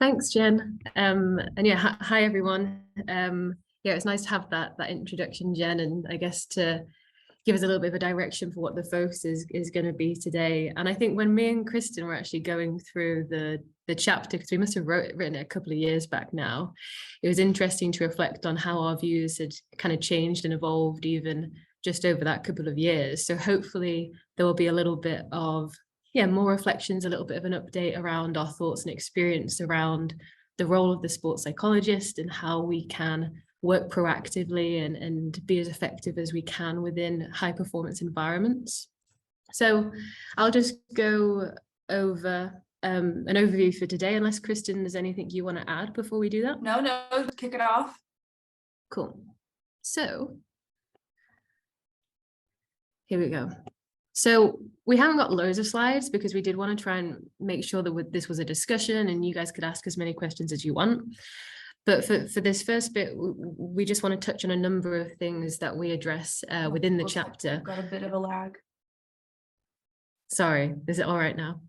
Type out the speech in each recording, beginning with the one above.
Thanks, Jen. And yeah, hi everyone. Yeah, it's nice to have that introduction, Jen, and I guess to give us a little bit of a direction for what the focus is going to be today. And I think when me and Kristin were actually going through the chapter, because we must have written it a couple of years back now, it was interesting to reflect on how our views had kind of changed and evolved even just over that couple of years. So hopefully there will be a little bit of more reflections, a little bit of an update around our thoughts and experience around the role of the sports psychologist and how we can work proactively and be as effective as we can within high performance environments. So I'll just go over an overview for today, unless Kristin, there's anything you want to add before we do that? No, kick it off. Cool. So here we go. So we haven't got loads of slides because we did want to try and make sure that this was a discussion and you guys could ask as many questions as you want. But for this first bit, we just want to touch on a number of things that we address within the chapter. Got a bit of a lag. Sorry, is it all right now?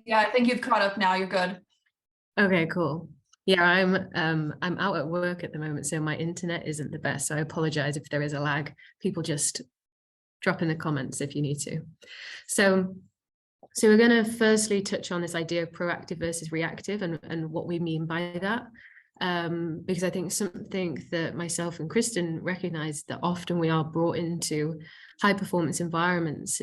Yeah, I think you've caught up now. You're good. Okay, cool. Yeah, I'm out at work at the moment, so my internet isn't the best. So I apologize if there is a lag. People just drop in the comments if you need to. So we're going to firstly touch on this idea of proactive versus reactive and what we mean by that. Because I think something that myself and Kristin recognize that often we are brought into high performance environments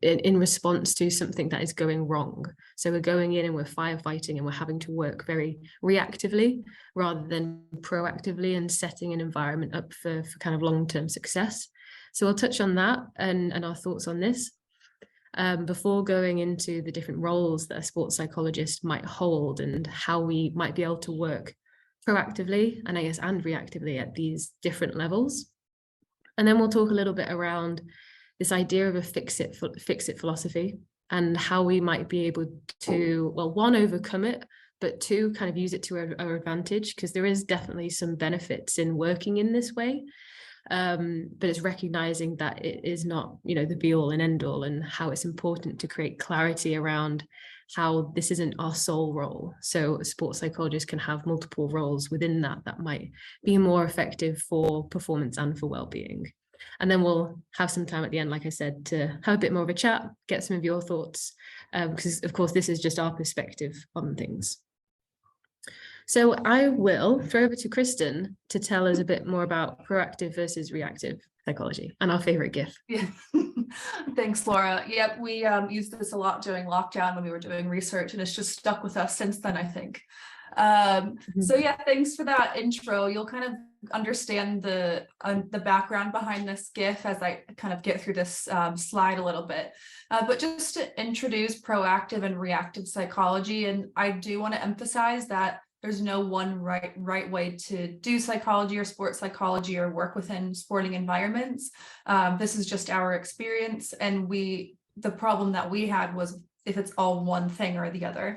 in response to something that is going wrong. So we're going in and we're firefighting and we're having to work very reactively rather than proactively and setting an environment up for kind of long-term success. So we'll touch on that and our thoughts on this before going into the different roles that a sports psychologist might hold and how we might be able to work proactively and reactively at these different levels. And then we'll talk a little bit around this idea of a fix-it philosophy and how we might be able to, well, one, overcome it, but two, kind of use it to our advantage, because there is definitely some benefits in working in this way. But it's recognizing that it is not, the be all and end all, and how it's important to create clarity around how this isn't our sole role. So a sports psychologist can have multiple roles within that might be more effective for performance and for well-being. And then we'll have some time at the end, like I said, to have a bit more of a chat, get some of your thoughts, because of course this is just our perspective on things. So I will throw over to Kristin to tell us a bit more about proactive versus reactive psychology and our favorite GIF. Yeah. Thanks, Laura. Yep, we used this a lot during lockdown when we were doing research, and it's just stuck with us since then, I think. So yeah, thanks for that intro. You'll kind of understand the background behind this GIF as I kind of get through this slide a little bit. But just to introduce proactive and reactive psychology, and I do want to emphasize that there's no one right way to do psychology or sports psychology or work within sporting environments. This is just our experience, and the problem that we had was if it's all one thing or the other.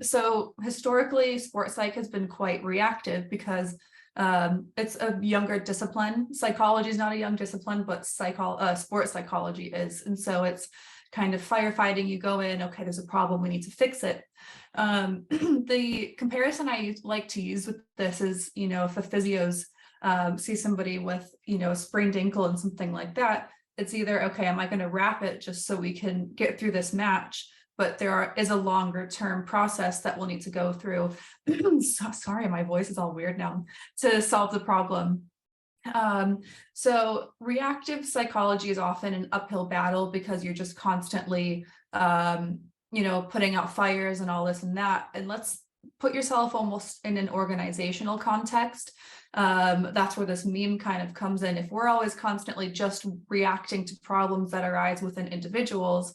So historically, sports psych has been quite reactive because it's a younger discipline. Psychology is not a young discipline, but sports psychology is, and so it's kind of firefighting. You go in, okay, there's a problem, we need to fix it. The comparison I like to use with this is, if a physios see somebody with, a sprained ankle and something like that, it's either, okay, am I going to wrap it just so we can get through this match? But there is a longer term process that we'll need to go through. Sorry, my voice is all weird now, to solve the problem. So reactive psychology is often an uphill battle because you're just constantly, putting out fires and all this and that. And let's put yourself almost in an organizational context. That's where this meme kind of comes in. If we're always constantly just reacting to problems that arise within individuals,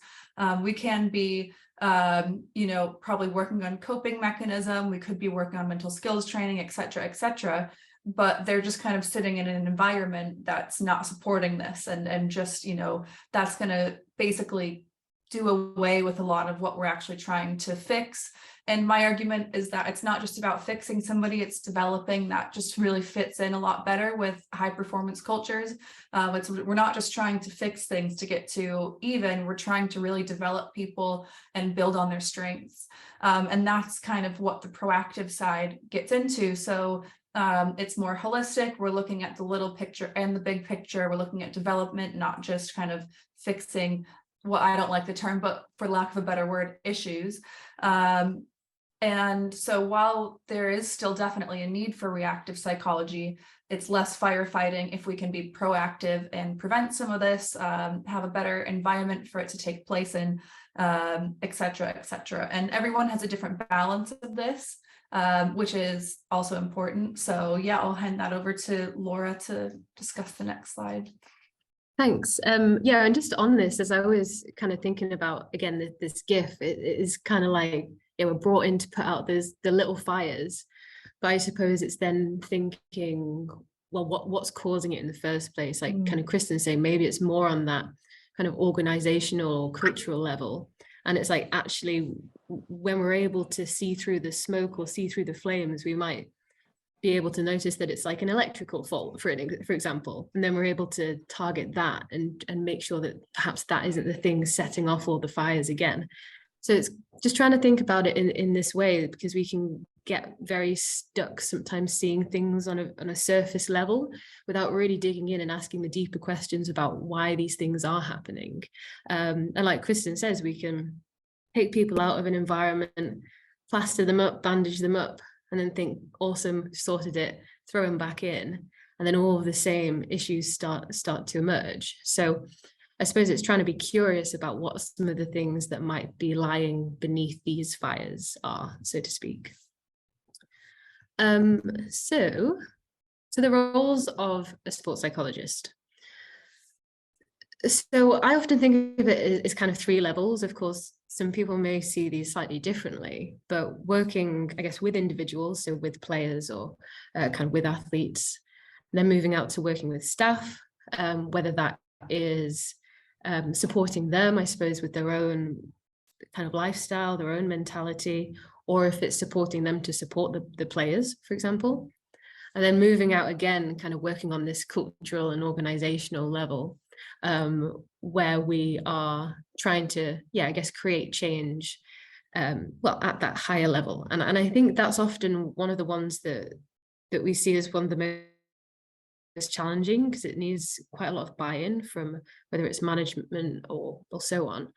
we can be, probably working on coping mechanism. We could be working on mental skills training, et cetera, but they're just kind of sitting in an environment that's not supporting this. And just, that's going to basically do away with a lot of what we're actually trying to fix. And my argument is that it's not just about fixing somebody, it's developing. That just really fits in a lot better with high performance cultures. We're not just trying to fix things to get to even, we're trying to really develop people and build on their strengths. And that's kind of what the proactive side gets into. So it's more holistic. We're looking at the little picture and the big picture. We're looking at development, not just kind of fixing what, I don't like the term, but for lack of a better word, issues. And so while there is still definitely a need for reactive psychology, it's less firefighting if we can be proactive and prevent some of this, have a better environment for it to take place in, et cetera, et cetera. And everyone has a different balance of this, which is also important. So yeah, I'll hand that over to Laura to discuss the next slide. Thanks. Yeah, and just on this, as I was kind of thinking about, again, this GIF, it is kind of like, we're brought in to put out the little fires, but I suppose it's then thinking, well, what's causing it in the first place? Like kind of Kristin saying, maybe it's more on that kind of organizational or cultural level. And it's like, actually, when we're able to see through the smoke or see through the flames, we might be able to notice that it's like an electrical fault, for example, and then we're able to target that and make sure that perhaps that isn't the thing setting off all the fires again. So it's just trying to think about it in this way, because we can get very stuck sometimes seeing things on a surface level without really digging in and asking the deeper questions about why these things are happening. And like Kristin says, we can take people out of an environment, plaster them up, bandage them up, and then think, awesome, sorted it, throw them back in. And then all of the same issues start to emerge. So I suppose it's trying to be curious about what some of the things that might be lying beneath these fires are, so to speak. So the roles of a sports psychologist. So I often think of it as kind of 3 levels. Of course, some people may see these slightly differently, but working, I guess, with individuals, so with players or kind of with athletes, then moving out to working with staff, whether that is supporting them, I suppose, with their own kind of lifestyle, their own mentality, or if it's supporting them to support the players, for example. And then moving out again, kind of working on this cultural and organizational level, where we are trying to, I guess, create change, well, at that higher level. And I think that's often one of the ones that we see as one of the most challenging, because it needs quite a lot of buy-in from whether it's management or so on.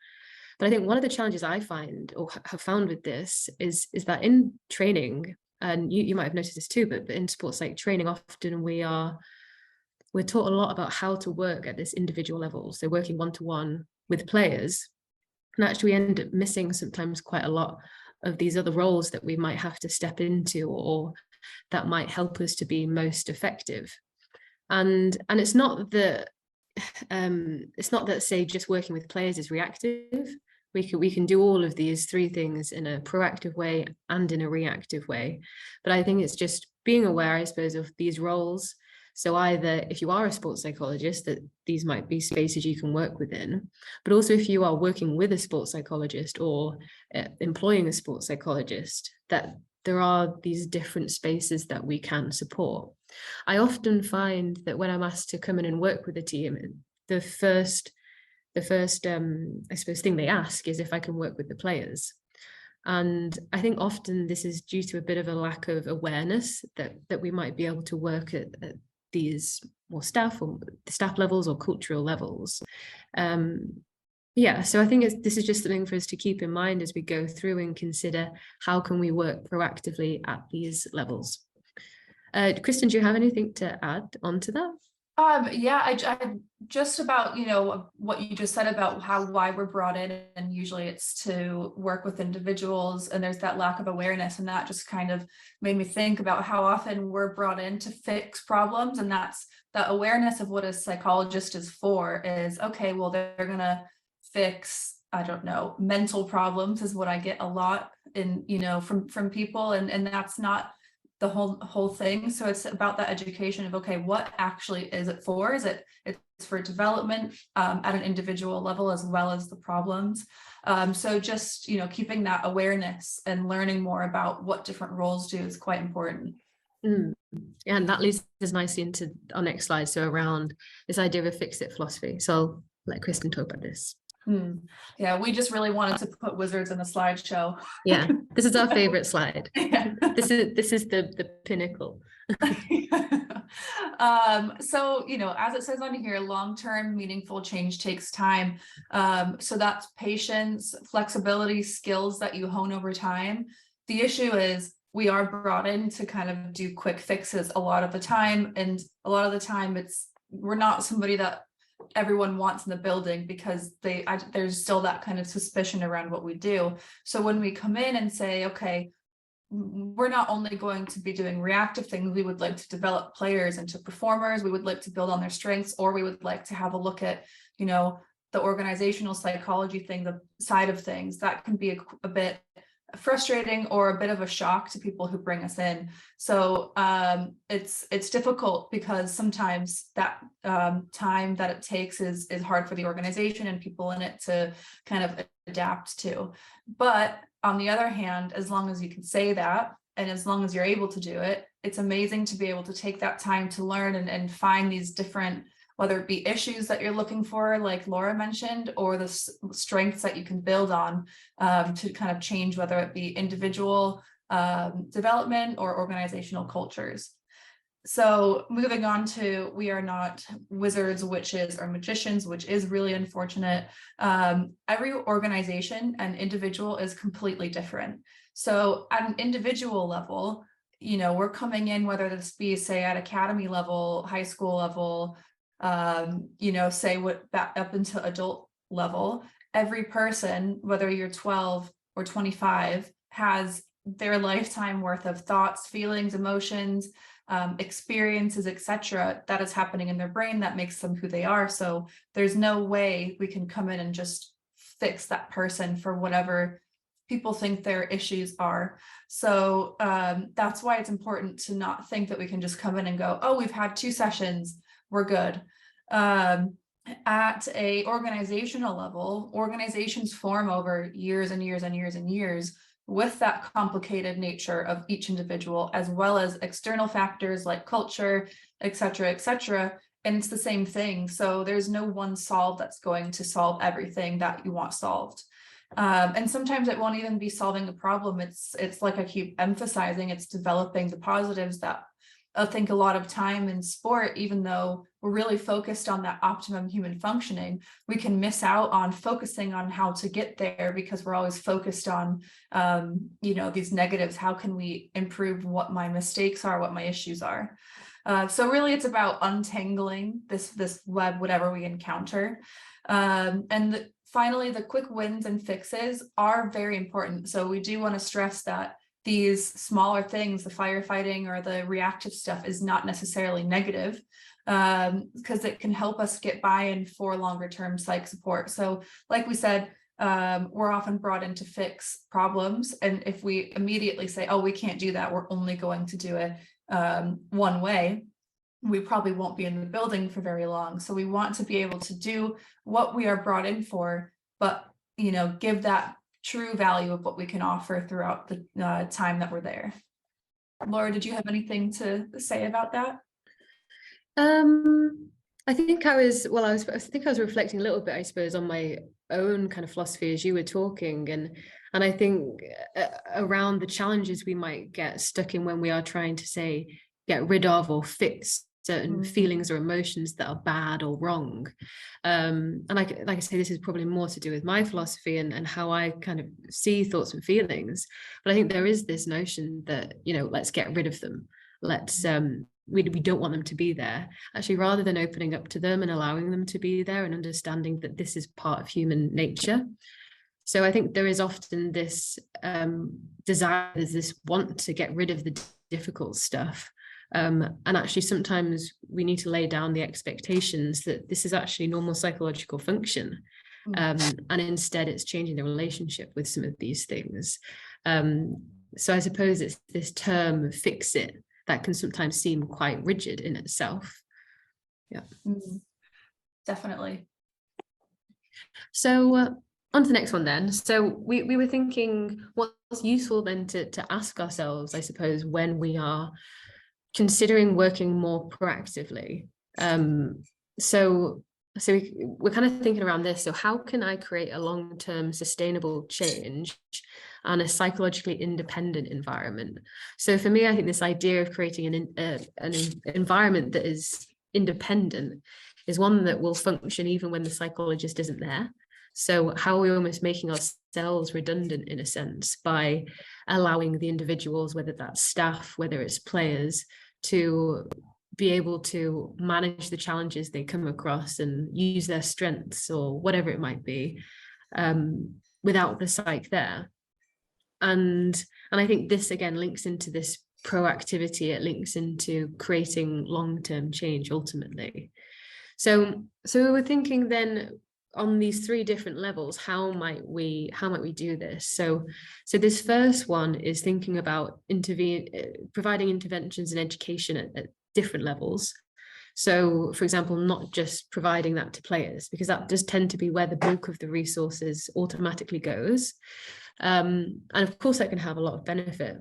But I think one of the challenges I find or have found with this is that in training, and you might have noticed this too, but in sports like training, often we're taught a lot about how to work at this individual level. So working one-to-one with players, and actually we end up missing sometimes quite a lot of these other roles that we might have to step into or that might help us to be most effective. And it's not that say just working with players is reactive. We can do all of these 3 things in a proactive way and in a reactive way. But I think it's just being aware, I suppose, of these roles. So either if you are a sports psychologist, that these might be spaces you can work within, but also if you are working with a sports psychologist or employing a sports psychologist, that there are these different spaces that we can support. I often find that when I'm asked to come in and work with a team, the first I suppose thing they ask is if I can work with the players. And I think often this is due to a bit of a lack of awareness that we might be able to work at these more staff levels or cultural levels. So I think this is just something for us to keep in mind as we go through and consider how can we work proactively at these levels. Kristin, do you have anything to add on to that? I just about, what you just said about why we're brought in, and usually it's to work with individuals, and there's that lack of awareness, and that just kind of made me think about how often we're brought in to fix problems, and that's the awareness of what a psychologist is for is, okay, well, they're gonna fix, I don't know, mental problems is what I get a lot in, from people, and that's not the whole thing. So it's about that education of, okay, what actually is it for? It's for development at an individual level as well as the problems. So just, keeping that awareness and learning more about what different roles do is quite important. And that leads us nicely into our next slide. So around this idea of a fix-it philosophy. So I'll let Kristin talk about this. Yeah, we just really wanted to put wizards in the slideshow. Yeah, this is our favorite slide. Yeah. This is the pinnacle. So, as it says on here, long-term meaningful change takes time. So that's patience, flexibility, skills that you hone over time. The issue is we are brought in to kind of do quick fixes a lot of the time. And a lot of the time we're not somebody that everyone wants in the building, because there's still that kind of suspicion around what we do. So when we come in and say, okay, we're not only going to be doing reactive things, we would like to develop players into performers, we would like to build on their strengths, or we would like to have a look at, the organizational psychology thing, the side of things, that can be a bit frustrating or a bit of a shock to people who bring us in. So it's difficult, because sometimes that time that it takes is hard for the organization and people in it to kind of adapt to. But on the other hand, as long as you can say that, and as long as you're able to do it, it's amazing to be able to take that time to learn and find these different, whether it be issues that you're looking for, like Laura mentioned, or the strengths that you can build on to kind of change, whether it be individual development or organizational cultures. So moving on to, we are not wizards, witches, or magicians, which is really unfortunate. Every organization and individual is completely different. So at an individual level, we're coming in, whether this be, say, at academy level, high school level, say up into adult level, every person, whether you're 12 or 25, has their lifetime worth of thoughts, feelings, emotions, experiences, etc., that is happening in their brain that makes them who they are. So there's no way we can come in and just fix that person for whatever people think their issues are. So that's why it's important to not think that we can just come in and go, oh, we've had 2 sessions, we're good. At a organizational level, organizations form over years and years and years and years, with that complicated nature of each individual, as well as external factors like culture, etc., etc. And it's the same thing. So there's no one solve that's going to solve everything that you want solved. And sometimes it won't even be solving the problem. It's like I keep emphasizing, it's developing the positives that I think a lot of time in sport, even though we're really focused on that optimum human functioning, we can miss out on focusing on how to get there, because we're always focused on, these negatives. How can we improve what my mistakes are, what my issues are? So really it's about untangling this web, whatever we encounter. Finally, the quick wins and fixes are very important. So we do want to stress that these smaller things, the firefighting or the reactive stuff, is not necessarily negative, because it can help us get buy-in for longer term psych support. So like we said, we're often brought in to fix problems. And if we immediately say, oh, we can't do that, we're only going to do it one way, we probably won't be in the building for very long. So we want to be able to do what we are brought in for, but give that true value of what we can offer throughout the time that we're there. Laura, did you have anything to say about that? I think I was reflecting a little bit, I suppose, on my own kind of philosophy as you were talking, and I think around the challenges we might get stuck in when we are trying to, say, get rid of or fix certain feelings or emotions that are bad or wrong. And like I say, this is probably more to do with my philosophy and how I kind of see thoughts and feelings. But I think there is this notion that, let's get rid of them. Let's we don't want them to be there. Actually, rather than opening up to them and allowing them to be there and understanding that this is part of human nature. So I think there is often this desire, there's this want to get rid of the difficult stuff. And actually, sometimes we need to lay down the expectations that this is actually normal psychological function. And instead, it's changing the relationship with some of these things. So I suppose it's this term fix it that can sometimes seem quite rigid in itself. Yeah. Definitely. So on to the next one then. So we were thinking what's useful then to ask ourselves, I suppose, when we are considering working more proactively. So we're kind of thinking around this. So how can I create a long-term sustainable change and a psychologically independent environment? So for me, I think this idea of creating an environment that is independent is one that will function even when the psychologist isn't there. So how are we almost making ourselves redundant in a sense by allowing the individuals, whether that's staff, whether it's players, to be able to manage the challenges they come across and use their strengths or whatever it might be, without the psych there. And I think this again links into this proactivity. It links into creating long-term change ultimately. So we were thinking then on these three different levels, how might we do this? So this first one is thinking about providing interventions in education at different levels. So, for example, not just providing that to players, because that does tend to be where the bulk of the resources automatically goes. And of course, that can have a lot of benefit,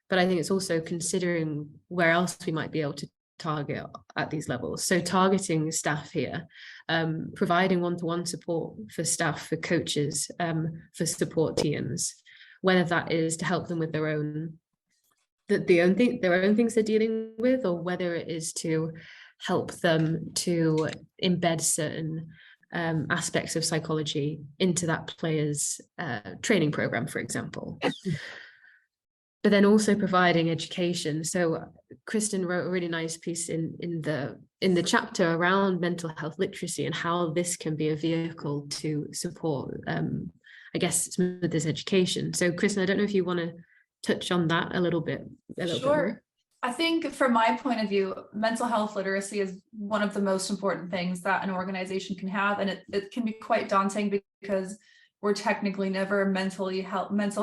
but I think it's also considering where else we might be able to target at these levels. So targeting staff here, providing one-to-one support for staff, for coaches, for support teams, whether that is to help them with their own things they're dealing with, or whether it is to help them to embed certain aspects of psychology into that player's training program, for example. But then also providing education. So Kristin wrote a really nice piece in the chapter around mental health literacy and how this can be a vehicle to support, I guess, some of this education. So Kristin, I don't know if you want to touch on that a little bit. Sure. Bit more. I think from my point of view, mental health literacy is one of the most important things that an organization can have. And it can be quite daunting because we're technically never mental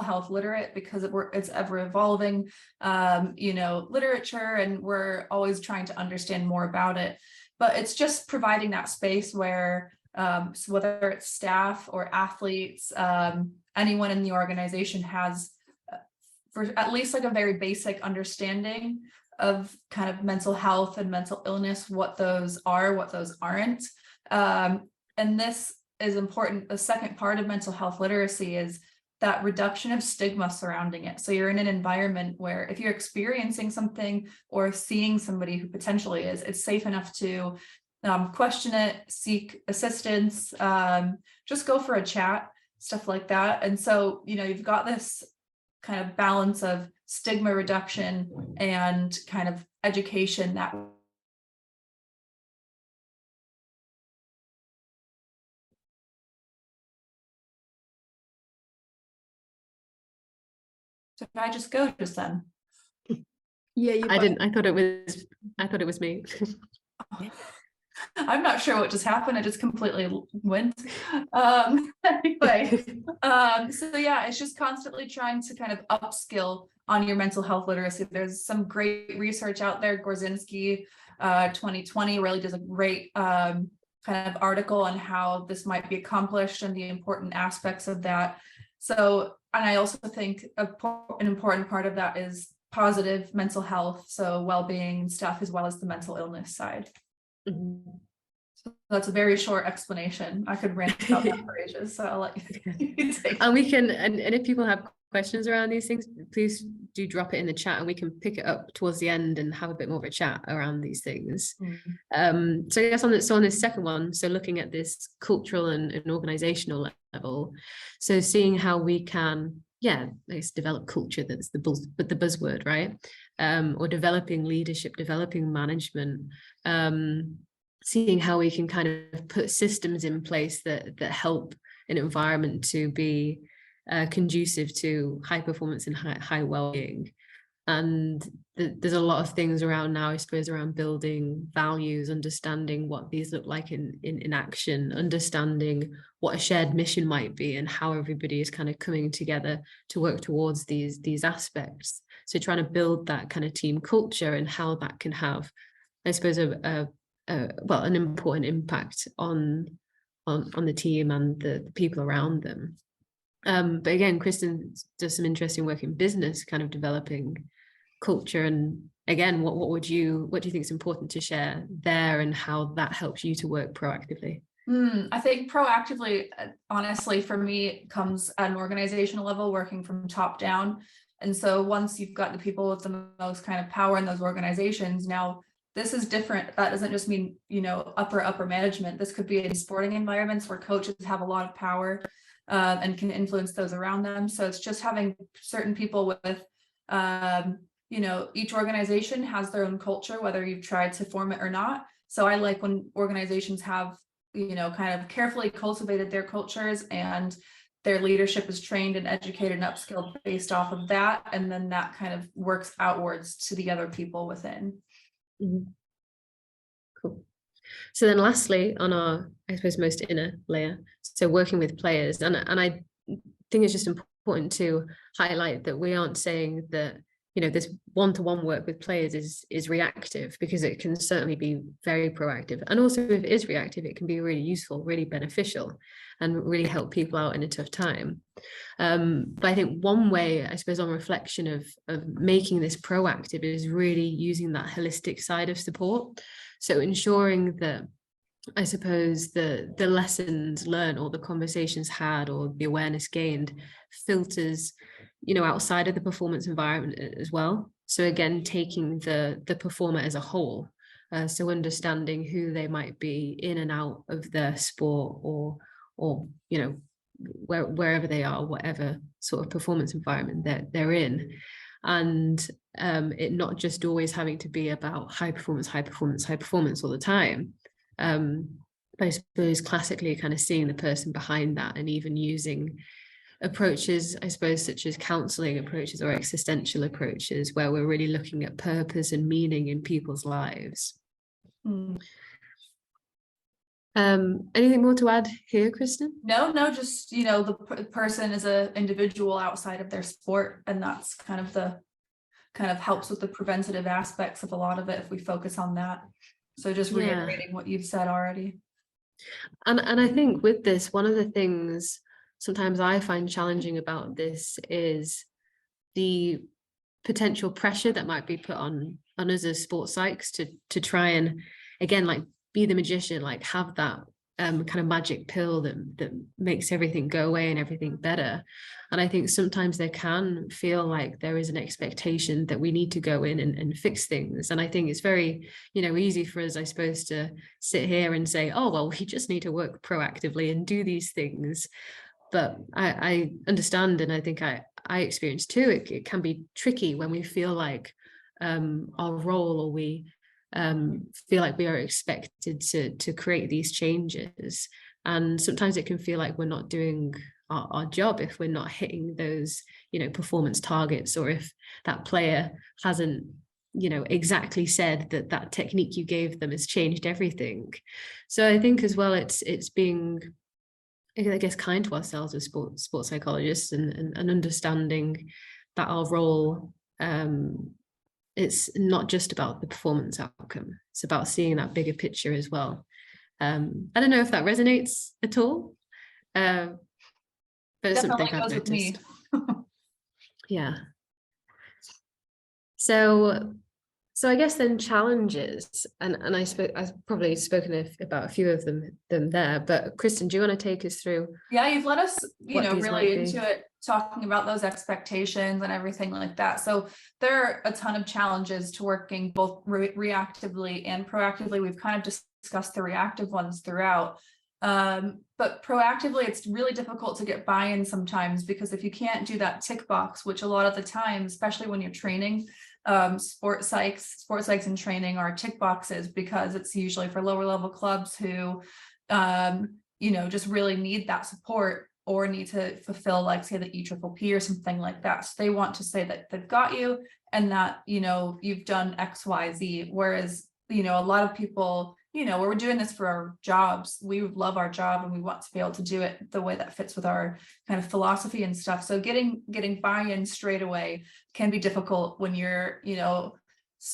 health literate, because it's ever evolving, literature, and we're always trying to understand more about it. But it's just providing that space where so whether it's staff or athletes, anyone in the organization has for at least like a very basic understanding of kind of mental health and mental illness, what those are, what those aren't. And this is important. The second part of mental health literacy is that reduction of stigma surrounding it. So you're in an environment where if you're experiencing something or seeing somebody who potentially is, it's safe enough to question it, seek assistance, just go for a chat, stuff like that. And so, you've got this kind of balance of stigma reduction and kind of education that did I just go just then? Yeah, I didn't. I thought it was me. I'm not sure what just happened. It just completely went. Anyway, so yeah, it's just constantly trying to kind of upskill on your mental health literacy. There's some great research out there. Gorzinski 2020 really does a great kind of article on how this might be accomplished and the important aspects of that. So, and I also think an important part of that is positive mental health, so well-being and stuff, as well as the mental illness side. Mm-hmm. So that's a very short explanation. I could rant about that for ages, so I'll let you take it. And we can, and if people have questions around these things, please do drop it in the chat and we can pick it up towards the end and have a bit more of a chat around these things. Mm-hmm. So I guess on this second one, so looking at this cultural and organizational level, so seeing how we can, develop culture, that's the buzzword, right? Or developing leadership, developing management, seeing how we can kind of put systems in place that help an environment to be conducive to high performance and high well-being. And there's a lot of things around now, I suppose, around building values, understanding what these look like in action, understanding what a shared mission might be, and how everybody is kind of coming together to work towards these aspects. So trying to build that kind of team culture and how that can have, I suppose, an important impact on the team and the people around them. But again, Kristin does some interesting work in business, kind of developing culture. And again, what do you think is important to share there, and how that helps you to work proactively? I think proactively, honestly, for me, comes at an organizational level, working from top down. And so once you've got the people with the most kind of power in those organizations, now this is different. That doesn't just mean, upper management. This could be in sporting environments where coaches have a lot of power and can influence those around them. So it's just having certain people with, each organization has their own culture, whether you've tried to form it or not. So I like when organizations have, kind of carefully cultivated their cultures, and their leadership is trained and educated and upskilled based off of that. And then that kind of works outwards to the other people within. Mm-hmm. Cool. So then lastly, on our, I suppose, most inner layer, so working with players, and I think it's just important to highlight that we aren't saying that, this one-to-one work with players is reactive, because it can certainly be very proactive. And also, if it is reactive, it can be really useful, really beneficial, and really help people out in a tough time. But I think one way, I suppose, on reflection of making this proactive is really using that holistic side of support. So ensuring that, I suppose, the lessons learned, or the conversations had, or the awareness gained filters, outside of the performance environment as well. So again, taking the performer as a whole, so understanding who they might be in and out of their sport, or wherever they are, whatever sort of performance environment that they're in. And it not just always having to be about high performance all the time. But I suppose classically kind of seeing the person behind that, and even using approaches, I suppose, such as counseling approaches or existential approaches, where we're really looking at purpose and meaning in people's lives. Anything more to add here, Kristin? No, just, the person is an individual outside of their sport, and that's kind of helps with the preventative aspects of a lot of it if we focus on that. So just reiterating what you've said already. And I think with this, one of the things sometimes I find challenging about this is the potential pressure that might be put on us as sports psychs to try and, again, like, be the magician, like have that kind of magic pill that makes everything go away and everything better. And I think sometimes there can feel like there is an expectation that we need to go in and fix things. And I think it's very, easy for us, I suppose, to sit here and say, oh, well, we just need to work proactively and do these things. But I understand, and I think I experience too, it can be tricky when we feel like our role, or we feel like we are expected to create these changes. And sometimes it can feel like we're not doing our job if we're not hitting those, performance targets, or if that player hasn't, exactly said that technique you gave them has changed everything. So I think as well, it's being, I guess, kind to ourselves as sports psychologists, and understanding that our role, it's not just about the performance outcome. It's about seeing that bigger picture as well. I don't know if that resonates at all, but it's something I've noticed. Yeah. So I guess then challenges, and I've probably spoken about a few of them there, but Kristin, do you want to take us through? Yeah, you've let us, really into it, talking about those expectations and everything like that. So there are a ton of challenges to working both reactively and proactively. We've kind of discussed the reactive ones throughout. But proactively, it's really difficult to get buy-in sometimes, because if you can't do that tick box, which a lot of the time, especially when you're training, sport psychs in training are tick boxes, because it's usually for lower level clubs who, just really need that support, or need to fulfill, like, say, the EPPP or something like that. So they want to say that they've got you and that, you know, you've done X, Y, Z. Whereas, you know, a lot of people, you know, we're doing this for our jobs. We love our job and we want to be able to do it the way that fits with our kind of philosophy and stuff. So getting buy-in straight away can be difficult when you're, you know,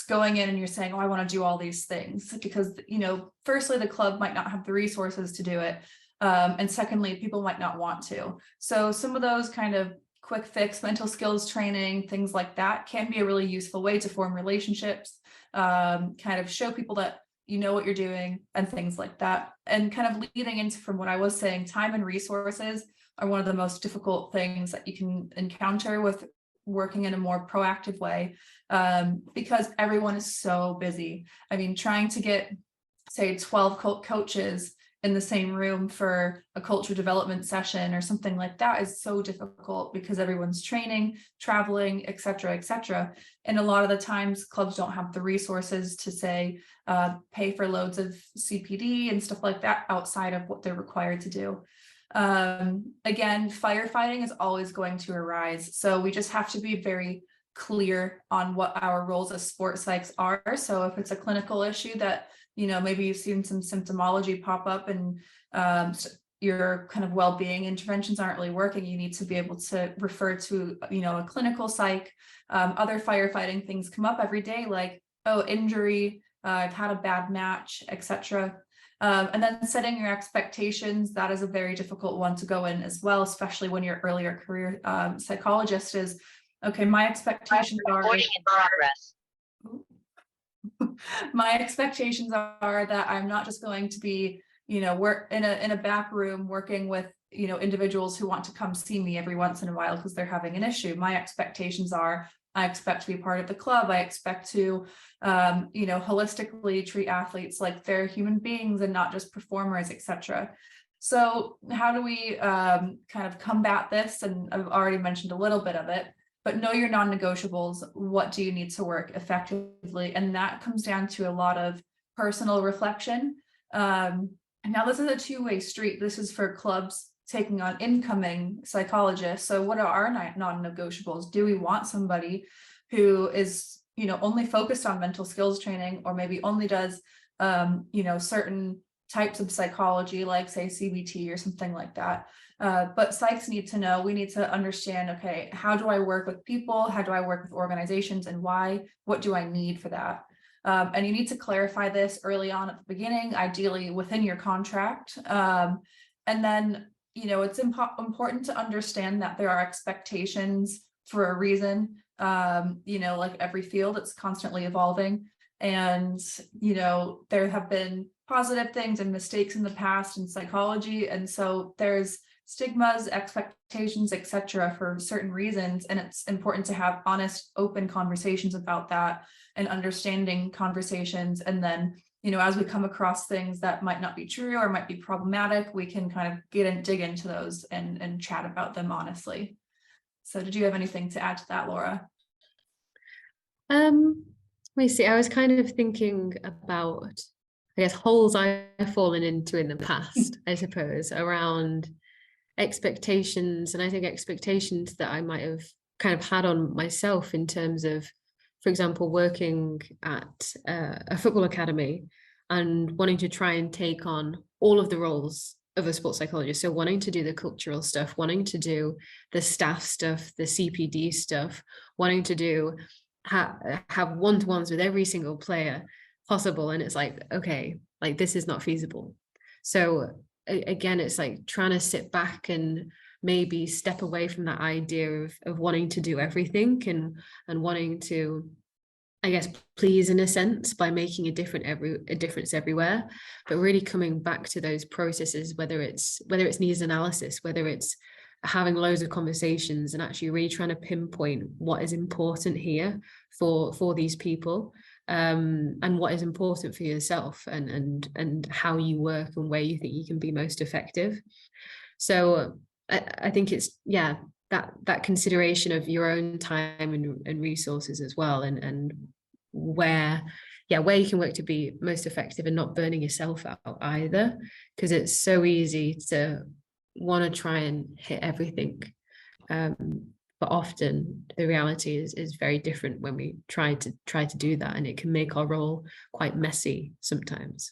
going in and you're saying, oh, I want to do all these things, because, you know, firstly, the club might not have the resources to do it. And secondly, people might not want to. So some of those kind of quick fix mental skills training, things like that can be a really useful way to form relationships, kind of show people that you know what you're doing and things like that. And kind of leading into from what I was saying, time and resources are one of the most difficult things that you can encounter with working in a more proactive way, because everyone is so busy. I mean, trying to get, say, 12 coaches in the same room for a culture development session or something like that is so difficult because everyone's training, traveling, et cetera, and a lot of the times clubs don't have the resources to, say, pay for loads of CPD and stuff like that outside of what they're required to do. Again, firefighting is always going to arise, so we just have to be very clear on what our roles as sport psychs are. So if it's a clinical issue that, you know, maybe you've seen some symptomology pop up and your kind of well-being interventions aren't really working, you need to be able to refer to, you know, a clinical psych. Other firefighting things come up every day, like, oh, injury, I've had a bad match, etc. And then setting your expectations, that is a very difficult one to go in as well, especially when your earlier career psychologist is, okay, my expectations are recording in progress. My expectations are that I'm not just going to be, you know, work in a back room working with, you know, individuals who want to come see me every once in a while because they're having an issue. My expectations are, I expect to be part of the club. I expect to, you know, holistically treat athletes like they're human beings and not just performers, etc. So how do we kind of combat this? And I've already mentioned a little bit of it, but know your non-negotiables. What do you need to work effectively? And that comes down to a lot of personal reflection. Now this is a two-way street. This is for clubs taking on incoming psychologists. So what are our non-negotiables? Do we want somebody who is, you know, only focused on mental skills training, or maybe only does, you know, certain types of psychology, like, say, CBT or something like that? But psychs need to know, we need to understand, okay, how do I work with people? How do I work with organizations, and why? What do I need for that? And you need to clarify this early on at the beginning, ideally within your contract. And then, you know, it's important to understand that there are expectations for a reason. You know, like every field, it's constantly evolving. And, you know, there have been positive things and mistakes in the past in psychology. And so there's stigmas, expectations, etc. for certain reasons. And it's important to have honest, open conversations about that and understanding conversations. And then, you know, as we come across things that might not be true or might be problematic, we can kind of dig into those and chat about them honestly. So did you have anything to add to that, Laura? Let me see. I was kind of thinking about, I guess, holes I've fallen into in the past, I suppose, around expectations. And I think expectations that I might have kind of had on myself in terms of, for example, working at a football academy and wanting to try and take on all of the roles of a sports psychologist. So wanting to do the cultural stuff, wanting to do the staff stuff, the CPD stuff, wanting to do have one-to-ones with every single player possible. And it's like, okay, like this is not feasible. So again, it's like trying to sit back and maybe step away from that idea of wanting to do everything and wanting to, I guess, please in a sense by making a difference everywhere, but really coming back to those processes, whether it's needs analysis, whether it's having loads of conversations and actually really trying to pinpoint what is important here for these people, and what is important for yourself and how you work and where you think you can be most effective. So I think it's, yeah, that consideration of your own time and resources as well, and where you can work to be most effective and not burning yourself out either, because it's so easy to want to try and hit everything. But often the reality is very different when we try to do that, and it can make our role quite messy sometimes.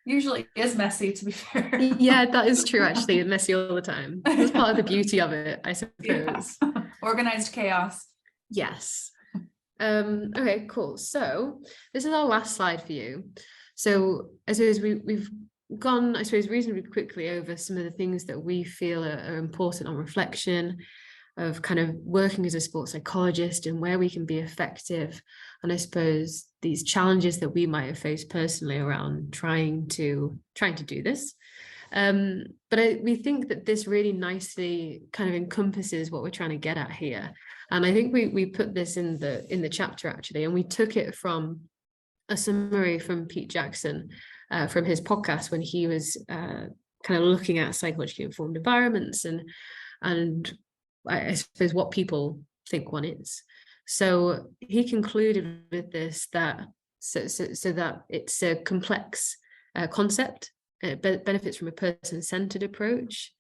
Usually is messy, to be fair. Yeah, that is true, actually. Messy all the time. That's part of the beauty of it, I suppose. Yeah. Organized chaos. Yes. Okay, cool. So this is our last slide for you. So I suppose we've gone, I suppose, reasonably quickly over some of the things that we feel are important on reflection, of kind of working as a sports psychologist and where we can be effective. And I suppose these challenges that we might have faced personally around trying to do this. But we think that this really nicely kind of encompasses what we're trying to get at here. And I think we put this in the chapter, actually, and we took it from a summary from Pete Jackson from his podcast when he was kind of looking at psychologically informed environments and I suppose what people think one is. So he concluded with this that so that it's a complex concept. It benefits from a person-centered approach,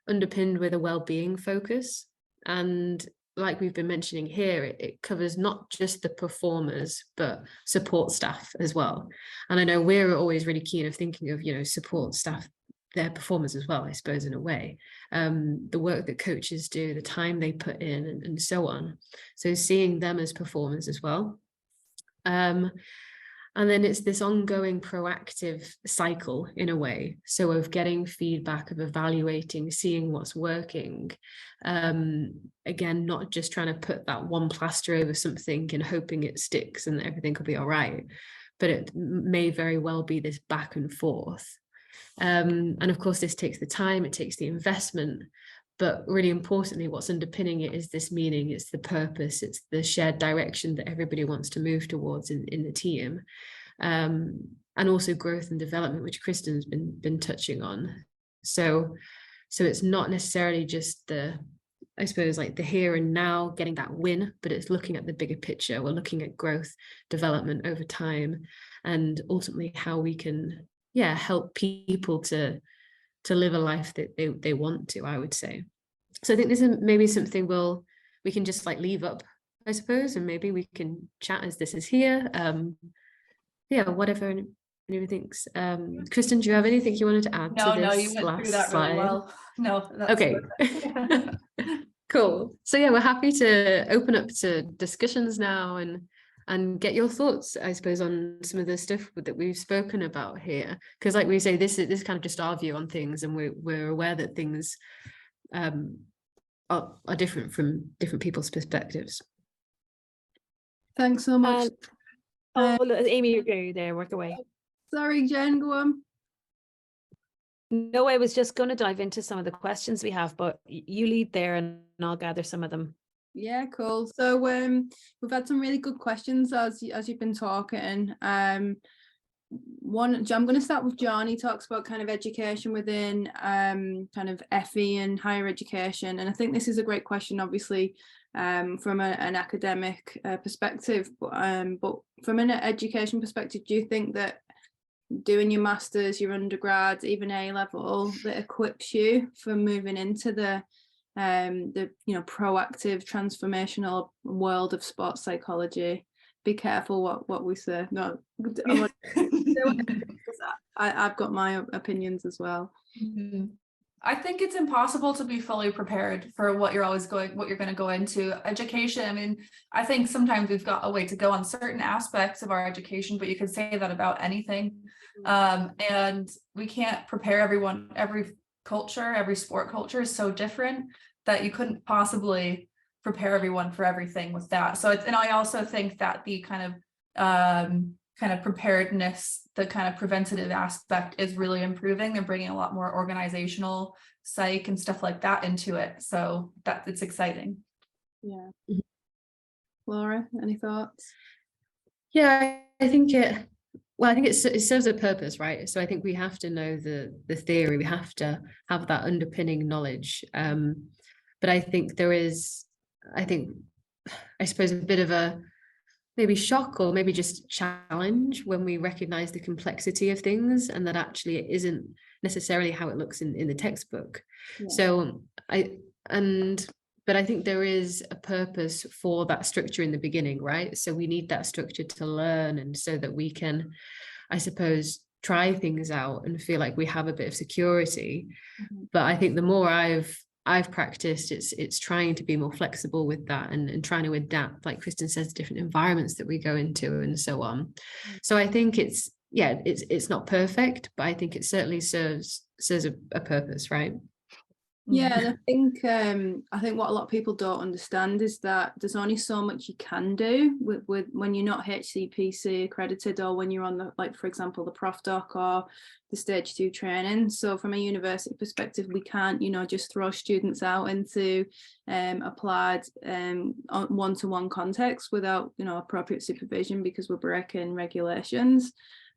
underpinned with a well-being focus. And like we've been mentioning here, it covers not just the performers, but support staff as well. And I know we're always really keen of thinking of, support staff, their performers as well, I suppose, in a way. The work that coaches do, the time they put in, and so on. So seeing them as performers as well. And then it's this ongoing proactive cycle in a way. So of getting feedback, of evaluating, seeing what's working. Again, not just trying to put that one plaster over something and hoping it sticks and everything will be all right. But it may very well be this back and forth. And of course, this takes the time, it takes the investment. But really importantly, what's underpinning it is this meaning, it's the purpose, it's the shared direction that everybody wants to move towards in the team. And also growth and development, which Kristin's been touching on. So it's not necessarily just the here and now, getting that win, but it's looking at the bigger picture. We're looking at growth, development over time, and ultimately how we can, help people to live a life that they want to, I would say. So I think this is maybe something we can just leave up, I suppose, and maybe we can chat as this is here. Whatever anybody thinks. Kristin, do you have anything you wanted to add to this? No, you went through that really well. No, that's okay. Cool. So we're happy to open up to discussions now and get your thoughts, I suppose, on some of the stuff that we've spoken about here. Because like we say, this is kind of just our view on things, and we're aware that things are different from different people's perspectives. Thanks so much. Amy, you're going there, work away. Sorry, Jen, go on. No, I was just going to dive into some of the questions we have, but you lead there and I'll gather some of them. Yeah, cool. So we've had some really good questions as you've been talking. I'm going to start with John. He talks about kind of education within kind of FE and higher education, and I think this is a great question, obviously, from an academic perspective, but from an education perspective, do you think that doing your masters, your undergrads, even A level, that equips you for moving into the proactive, transformational world of sports psychology? Be careful what we say. No, I've got my opinions as well. Mm-hmm. I think it's impossible to be fully prepared for what you're going to go into. Education, I mean, I think sometimes we've got a way to go on certain aspects of our education, but you could say that about anything. And we can't prepare everyone. Every culture, every sport culture is so different that you couldn't possibly prepare everyone for everything with that. So and I also think that the kind of preparedness, the kind of preventative aspect is really improving. They're bringing a lot more organizational psych and stuff like that into it. So that it's exciting. Yeah. Laura, any thoughts? Yeah, I think it serves a purpose, right? So I think we have to know the theory, we have to have that underpinning knowledge. But I think there is, I suppose, a bit of a maybe shock or maybe just challenge when we recognize the complexity of things, and that actually it isn't necessarily how it looks in the textbook. Yeah. So but I think there is a purpose for that structure in the beginning, right? So we need that structure to learn, and so that we can, I suppose, try things out and feel like we have a bit of security. But I think the more I've practiced, it's trying to be more flexible with that, and trying to adapt, like Kristin says, different environments that we go into and so on. So I think it's not perfect, but I think it certainly serves a purpose, right? Yeah, and I think what a lot of people don't understand is that there's only so much you can do with when you're not HCPC accredited, or when you're on the, like, for example, the Prof Doc or the Stage 2 training. So from a university perspective, we can't, just throw students out into applied one-to-one context without, appropriate supervision, because we're breaking regulations.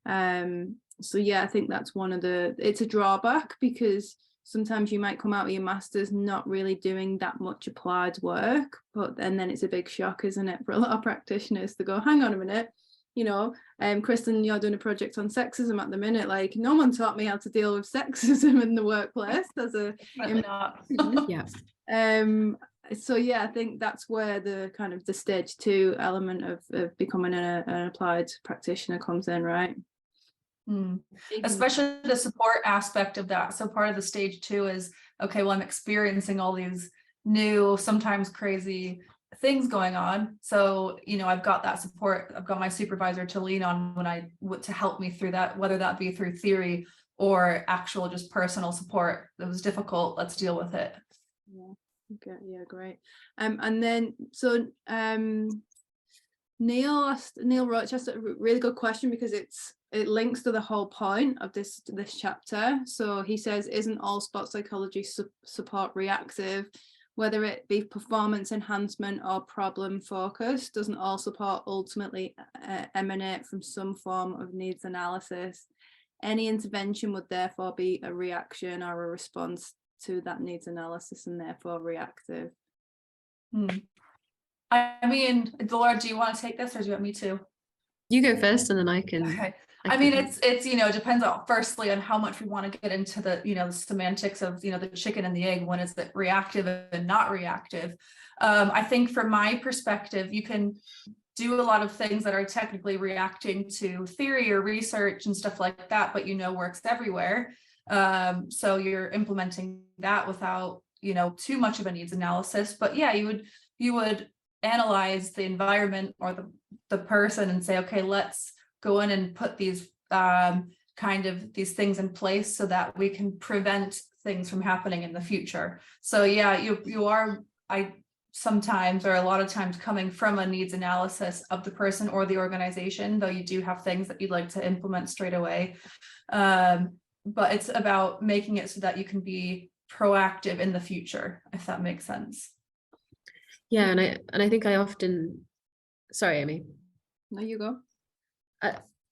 So yeah, I think that's it's a drawback, because sometimes you might come out with your master's not really doing that much applied work, and then it's a big shock, isn't it, for a lot of practitioners to go, hang on a minute, Kristin, you're doing a project on sexism at the minute, like, no one taught me how to deal with sexism in the workplace as a Yeah. So yeah, I think that's where the kind of the Stage 2 element of becoming an applied practitioner comes in, right? Especially the support aspect of that. So part of the Stage 2 is, okay, well, I'm experiencing all these new, sometimes crazy things going on. So, I've got that support. I've got my supervisor to lean on to help me through that, whether that be through theory or actual just personal support. It was difficult. Let's deal with it. Yeah. Okay. Yeah. Great. And then so Neil Roach asked a really good question, because it links to the whole point of this chapter. So he says, isn't all sport psychology support reactive? Whether it be performance enhancement or problem focus, doesn't all support ultimately emanate from some form of needs analysis? Any intervention would therefore be a reaction or a response to that needs analysis, and therefore reactive. I mean, Laura, do you want to take this, or do you want me to? You go first, and then I can. Okay. I mean, it's it depends on, firstly, on how much we want to get into the the semantics of the chicken and the egg. When is it reactive and not reactive? I think from my perspective, you can do a lot of things that are technically reacting to theory or research and stuff like that, but works everywhere. So you're implementing that without too much of a needs analysis. But yeah, you would analyze the environment or the person and say, okay, let's go in and put these these things in place so that we can prevent things from happening in the future. So yeah, I sometimes, or a lot of times, coming from a needs analysis of the person or the organization, though you do have things that you'd like to implement straight away. But it's about making it so that you can be proactive in the future, if that makes sense. Yeah, and I think I often, sorry, Amy. No, you go.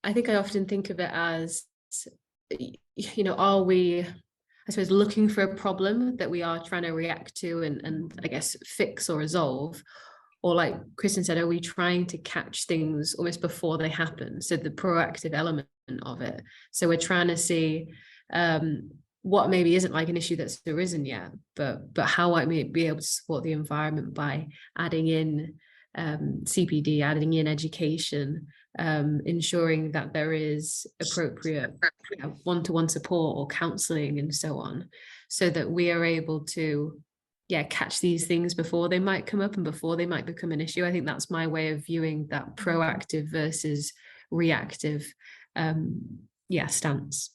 I think I often think of it as, are we, I suppose, looking for a problem that we are trying to react to and I guess fix or resolve, or like Kristin said, are we trying to catch things almost before they happen? So the proactive element of it. So we're trying to see what maybe isn't like an issue that's arisen yet, but how I may be able to support the environment by adding in CPD, adding in education, ensuring that there is appropriate one-to-one support or counselling and so on, so that we are able to catch these things before they might come up and before they might become an issue. I think that's my way of viewing that proactive versus reactive stance.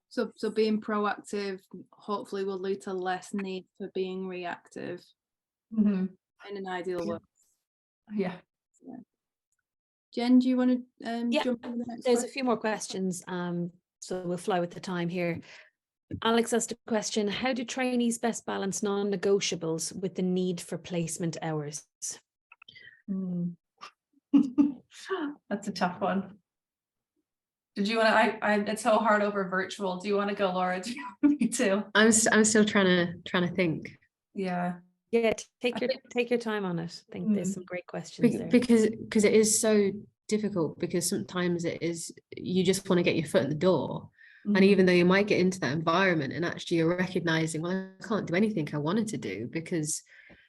So being proactive hopefully will lead to less need for being reactive in an ideal world. Yeah. Jen, do you want to jump into the next There's question? a few more questions, so we'll fly with the time here. Alex asked a question: how do trainees best balance non-negotiables with the need for placement hours? That's a tough one. Did you want to? It's so hard over virtual. Do you want to go, Laura? Do you want me to? I'm still trying to think. Yeah. Yeah, take your time on it. I think there's some great questions there. Because it is so difficult, because sometimes it is, you just want to get your foot in the door. And even though you might get into that environment and actually you're recognizing, well, I can't do anything I wanted to do because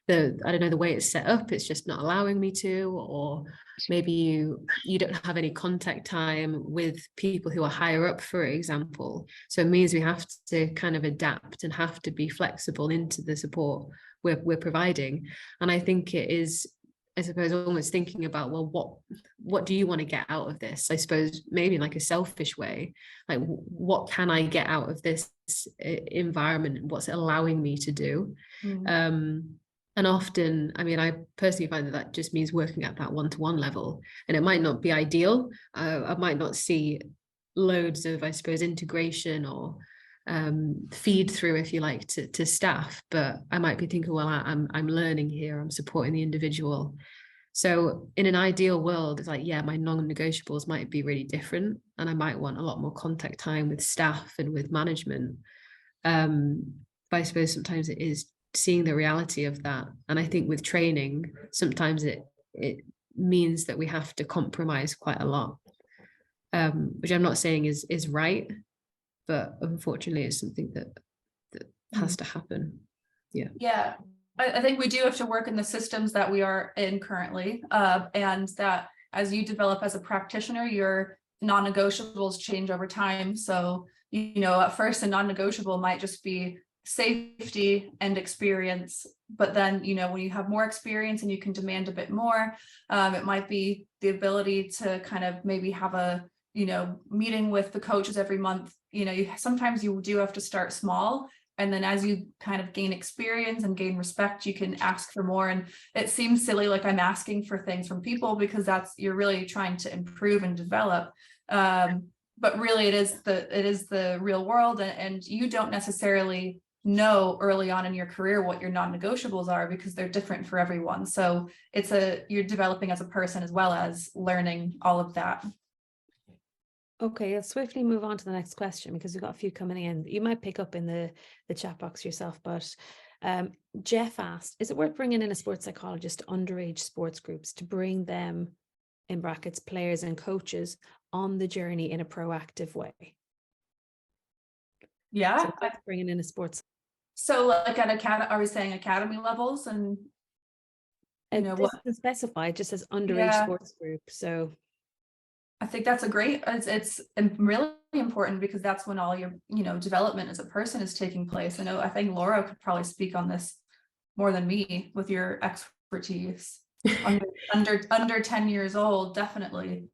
I don't know, the way it's set up, it's just not allowing me to, or maybe you don't have any contact time with people who are higher up, for example. So it means we have to kind of adapt and have to be flexible into the support we're providing. And I think it is, I suppose, almost thinking about, well, what do you want to get out of this? I suppose maybe in like a selfish way, like what can I get out of this environment? What's it allowing me to do? And often, I mean, I personally find that just means working at that one-to-one level, and it might not be ideal. I might not see loads of, I suppose, integration or feed through, if you like, to staff, but I might be thinking, well, I'm learning here, I'm supporting the individual. So in an ideal world, it's like, yeah, my non-negotiables might be really different, and I might want a lot more contact time with staff and with management. But I suppose sometimes it is seeing the reality of that. And I think with training, sometimes it means that we have to compromise quite a lot, which I'm not saying is right, but unfortunately it's something that has to happen. Yeah. I think we do have to work in the systems that we are in currently, and that as you develop as a practitioner, your non-negotiables change over time. So, at first a non-negotiable might just be safety and experience, but then when you have more experience and you can demand a bit more, it might be the ability to kind of maybe have a meeting with the coaches every month. Sometimes you do have to start small, and then as you kind of gain experience and gain respect, you can ask for more. And it seems silly, like I'm asking for things from people, because you're really trying to improve and develop, but really it is the real world, and you don't necessarily know early on in your career what your non-negotiables are, because they're different for everyone. So you're developing as a person as well as learning all of that. Okay, let's swiftly move on to the next question, because we've got a few coming in. You might pick up in the chat box yourself, but Jeff asked, is it worth bringing in a sports psychologist to underage sports groups to bring them, in brackets, players and coaches, on the journey in a proactive way? Yeah. So bringing in a sports. So like are we saying academy levels? And it doesn't specify, it just says underage sports group. So I think that's it's really important, because that's when all your development as a person is taking place. I think Laura could probably speak on this more than me with your expertise. under 10 years old, definitely.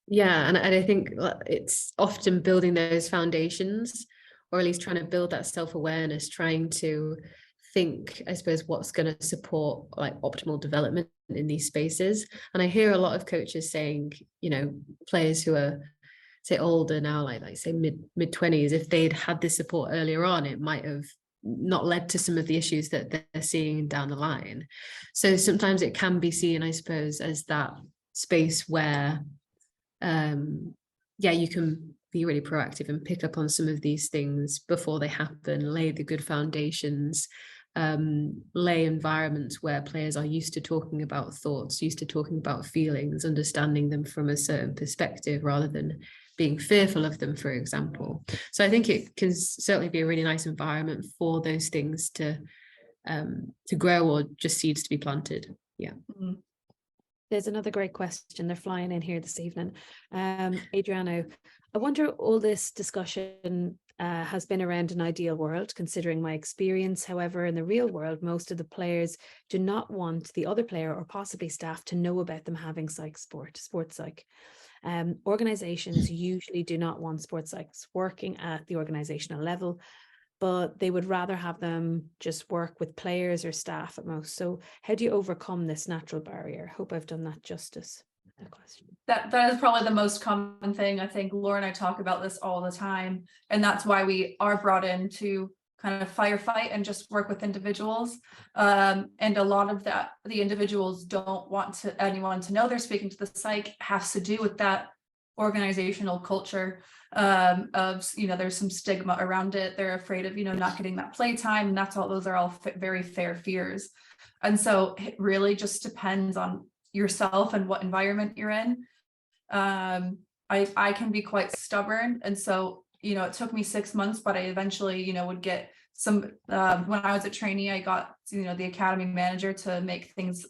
Yeah, and I think it's often building those foundations, or at least trying to build that self-awareness, trying to think, I suppose, what's going to support like optimal development in these spaces. And I hear a lot of coaches saying, players who are, say, older now, like say mid-20s, if they'd had this support earlier on, it might have not led to some of the issues that they're seeing down the line. So sometimes it can be seen, I suppose, as that space where you can be really proactive and pick up on some of these things before they happen, lay the good foundations, lay environments where players are used to talking about thoughts, used to talking about feelings, understanding them from a certain perspective rather than being fearful of them, for example. So I think it can certainly be a really nice environment for those things to grow, or just seeds to be planted. Yeah. Mm-hmm. There's another great question. They're flying in here this evening. Adriano, I wonder, all this discussion has been around an ideal world, considering my experience. However, in the real world, most of the players do not want the other player or possibly staff to know about them having sports psych. Organizations usually do not want sports psychs working at the organizational level, but they would rather have them just work with players or staff at most. So how do you overcome this natural barrier? Hope I've done that justice. That question. That is probably the most common thing. I think Laura and I talk about this all the time, and that's why we are brought in to kind of firefight and just work with individuals. And a lot of that, the individuals don't want anyone to know they're speaking to the psych, has to do with that organizational culture. of, you know, there's some stigma around it. They're afraid of, you know, not getting that playtime, and those are all very fair fears. And so it really just depends on yourself and what environment you're in. I can be quite stubborn, and so, you know, it took me 6 months, but I eventually, you know, would get some, when I was a trainee, I got, you know, the academy manager to make things,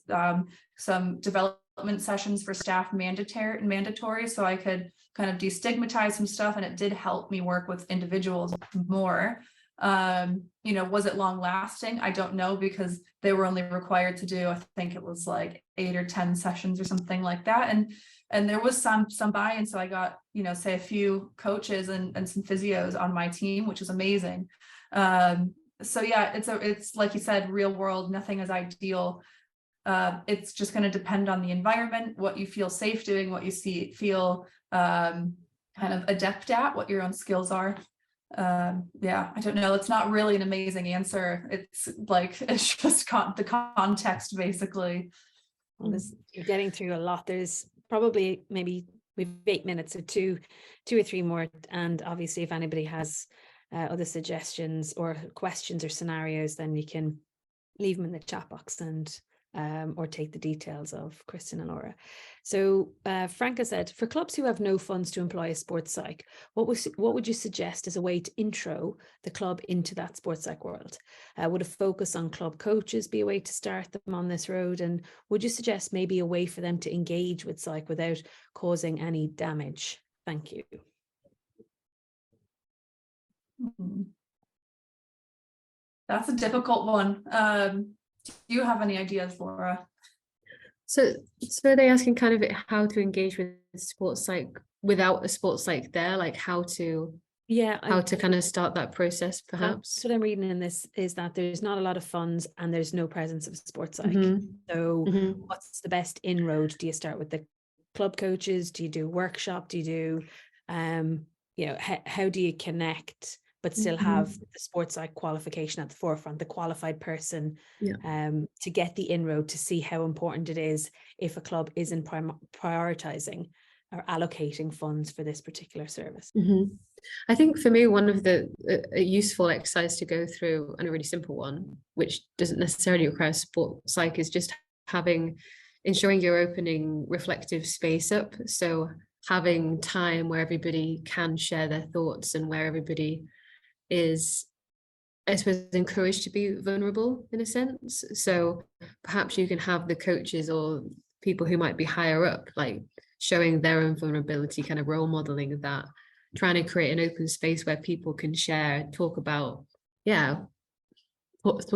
some development sessions for staff mandatory, so I could kind of destigmatize some stuff, and it did help me work with individuals more. You know, was it long lasting? I don't know, because they were only required to do, I think it was like 8 or 10 sessions or something like that. And there was some buy-in. So I got, you know, say a few coaches and some physios on my team, which was amazing. So yeah, it's like you said, real world, nothing is ideal. It's just going to depend on the environment, what you feel safe doing, what you feel kind of adept at, what your own skills are. Yeah, I don't know. It's not really an amazing answer. It's like, it's just the context, basically. Well, you're getting through a lot. There's probably maybe we've 8 minutes, so two or three more. And obviously, if anybody has other suggestions or questions or scenarios, then you can leave them in the chat box and or take the details of Kristin and Laura. So Franca said, for clubs who have no funds to employ a sports psych, what would you suggest as a way to intro the club into that sports psych world? Would a focus on club coaches be a way to start them on this road? And would you suggest maybe a way for them to engage with psych without causing any damage? Thank you. That's a difficult one. Do you have any ideas, Laura? So are they asking kind of how to engage with sports psych without a sports psych there, like how to kind of start that process, perhaps? What I'm reading in this is that there's not a lot of funds and there's no presence of sports psych. So what's the best inroad? Do you start with the club coaches? Do you do a workshop? Do you do, you know, how do you connect but still have the sports psych qualification at the forefront, the qualified person, to get the inroad, to see how important it is if a club isn't prioritizing or allocating funds for this particular service? I think for me, one of a useful exercise to go through, and a really simple one, which doesn't necessarily require sports psych, is just ensuring you're opening reflective space up. So having time where everybody can share their thoughts and where everybody is, I suppose, encouraged to be vulnerable in a sense. So perhaps you can have the coaches or people who might be higher up, like showing their own vulnerability, kind of role modeling that, trying to create an open space where people can share, talk about thoughts,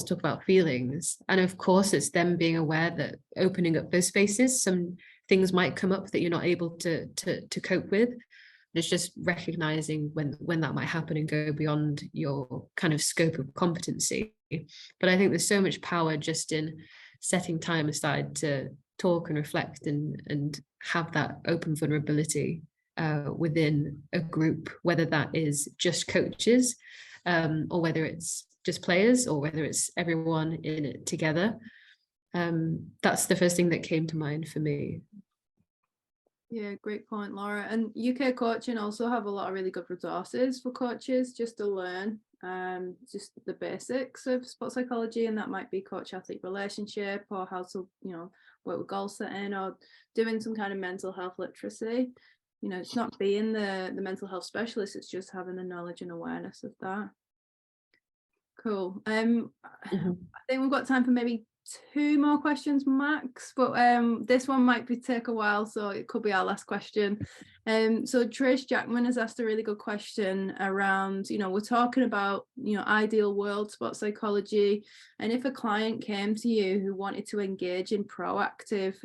talk about feelings. And of course, it's them being aware that opening up those spaces, some things might come up that you're not able to cope with. It's just recognizing when that might happen and go beyond your kind of scope of competency. But I think there's so much power just in setting time aside to talk and reflect and have that open vulnerability within a group, whether that is just coaches or whether it's just players or whether it's everyone in it together. That's the first thing that came to mind for me. Yeah, great point, Laura. And UK Coaching also have a lot of really good resources for coaches just to learn just the basics of sports psychology, and that might be coach-athlete relationship or how to, you know, work with goal setting or doing some kind of mental health literacy. You know, it's not being the mental health specialist, it's just having the knowledge and awareness of that. Cool. I think we've got time for maybe 2 more questions max, but this one might take a while, so it could be our last question. So Trish Jackman has asked a really good question around, you know, we're talking about, you know, ideal world sports psychology, and if a client came to you who wanted to engage in proactive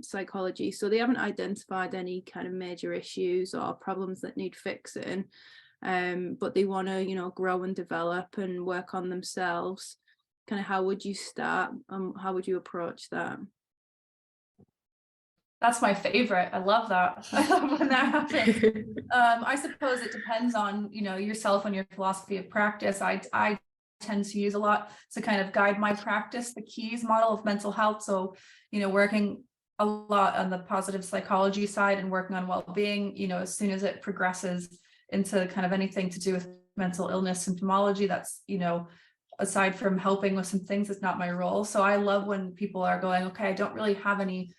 psychology, so they haven't identified any kind of major issues or problems that need fixing, but they want to, you know, grow and develop and work on themselves, kind of how would you start? How would you approach that? That's my favorite. I love that. I love when that happens. I suppose it depends on, you know, yourself and your philosophy of practice. I tend to use a lot to kind of guide my practice, the keys model of mental health. So, you know, working a lot on the positive psychology side and working on well-being. You know, as soon as it progresses into kind of anything to do with mental illness symptomology, that's, you know, aside from helping with some things, it's not my role. So I love when people are going, okay, I don't really have any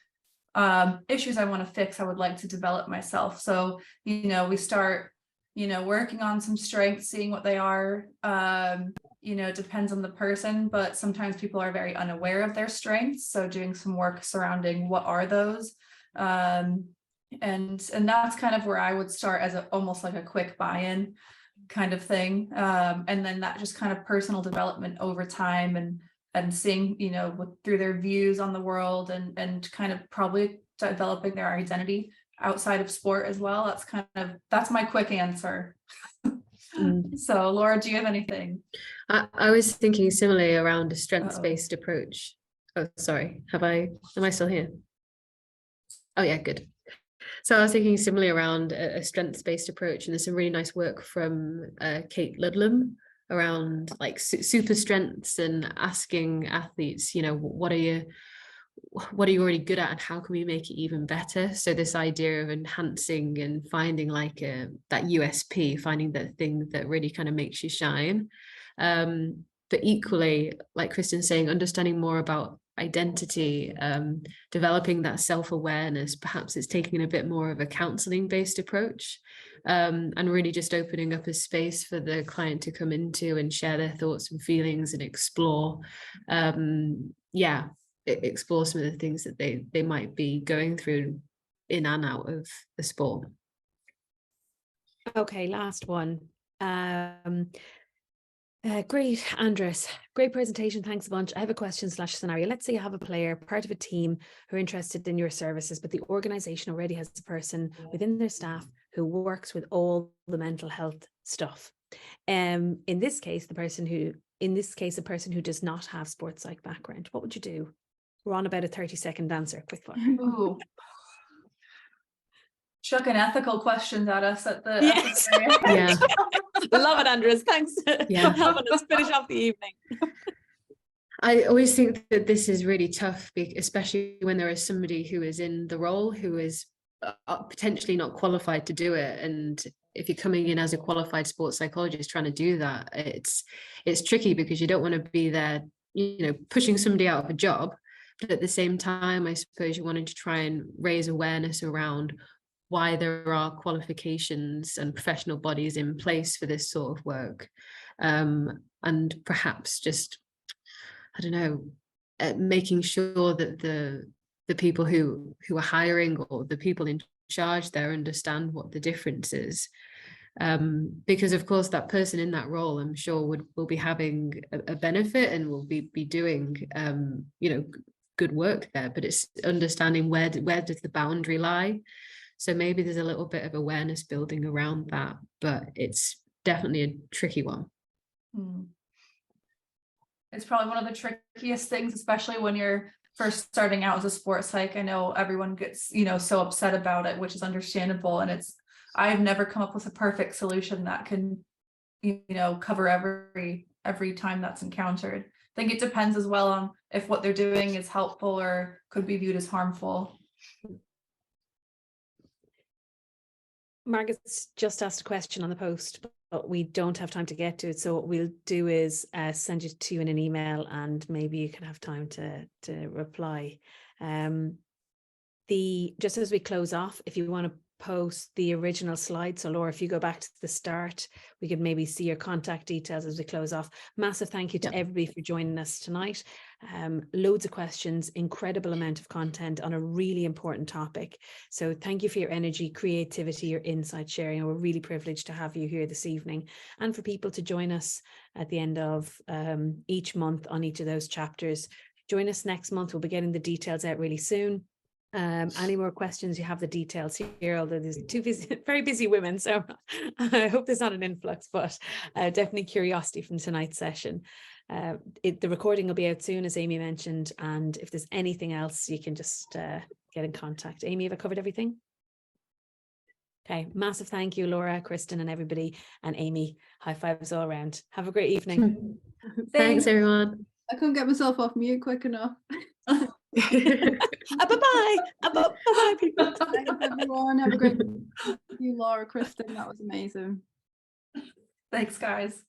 issues I want to fix. I would like to develop myself. So, you know, we start, you know, working on some strengths, seeing what they are. You know, it depends on the person, but sometimes people are very unaware of their strengths. So doing some work surrounding what are those. And that's kind of where I would start, as almost like a quick buy-in kind of thing. And then that just kind of personal development over time, and seeing, you know, through their views on the world, and kind of probably developing their identity outside of sport as well. That's my quick answer. So Laura, do you have anything? I was thinking similarly around a strengths-based approach. Oh, sorry. Am I still here? Oh yeah, good. So I was thinking similarly around a strengths-based approach, and there's some really nice work from Kate Ludlam around like super strengths, and asking athletes, you know, what are you already good at, and how can we make it even better? So this idea of enhancing and finding like that USP, finding that thing that really kind of makes you shine. But equally, like Kristin saying, understanding more about identity, developing that self-awareness. Perhaps it's taking a bit more of a counseling based approach, and really just opening up a space for the client to come into and share their thoughts and feelings and explore explore some of the things that they might be going through in and out of the sport. Okay, last one. Great, Andres. Great presentation. Thanks a bunch. I have a question/scenario. Let's say you have a player, part of a team, who are interested in your services, but the organization already has a person within their staff who works with all the mental health stuff. In this case, a person who does not have sports psych background. What would you do? We're on about a 30-second answer. Quick fire. Ooh. Chucking ethical questions at us at the yes. Yeah. Love it, Andres. Thanks for helping us finish off the evening. I always think that this is really tough, especially when there is somebody who is in the role who is potentially not qualified to do it. And if you're coming in as a qualified sports psychologist trying to do that, it's tricky, because you don't want to be there, you know, pushing somebody out of a job. But at the same time, I suppose you wanted to try and raise awareness around why there are qualifications and professional bodies in place for this sort of work. And perhaps just, I don't know, making sure that the people who are hiring, or the people in charge there, understand what the difference is. Because of course that person in that role, I'm sure will be having a benefit, and will be doing you know, good work there, but it's understanding where does the boundary lie. So maybe there's a little bit of awareness building around that, but it's definitely a tricky one. It's probably one of the trickiest things, especially when you're first starting out as a sports psych. I know everyone gets, you know, so upset about it, which is understandable. And I've never come up with a perfect solution that can, you know, cover every time that's encountered. I think it depends as well on if what they're doing is helpful or could be viewed as harmful. Margaret's just asked a question on the post, but we don't have time to get to it. So what we'll do is send it to you in an email, and maybe you can have time to reply. Just as we close off, if you want to post the original slide, so Laura, if you go back to the start, we could maybe see your contact details as we close off. Massive thank you to everybody for joining us tonight. Loads of questions, incredible amount of content on a really important topic. So thank you for your energy, creativity, your insight sharing. We're really privileged to have you here this evening, and for people to join us at the end of each month on each of those chapters. Join us next month. We'll be getting the details out really soon. Any more questions, you have the details here, although there's very busy women, so I hope there's not an influx, but definitely curiosity from tonight's session. The recording will be out soon, as Amy mentioned, and if there's anything else, you can just get in contact. Amy, have I covered everything? Okay, massive thank you, Laura, Kristin, and everybody, and Amy, high fives all around. Have a great evening. Thanks everyone. I couldn't get myself off mute quick enough. Bye-bye. Bye-bye, people. Thanks, everyone. Have a great day. Thank you, Laura, Kristin. That was amazing. Thanks, guys.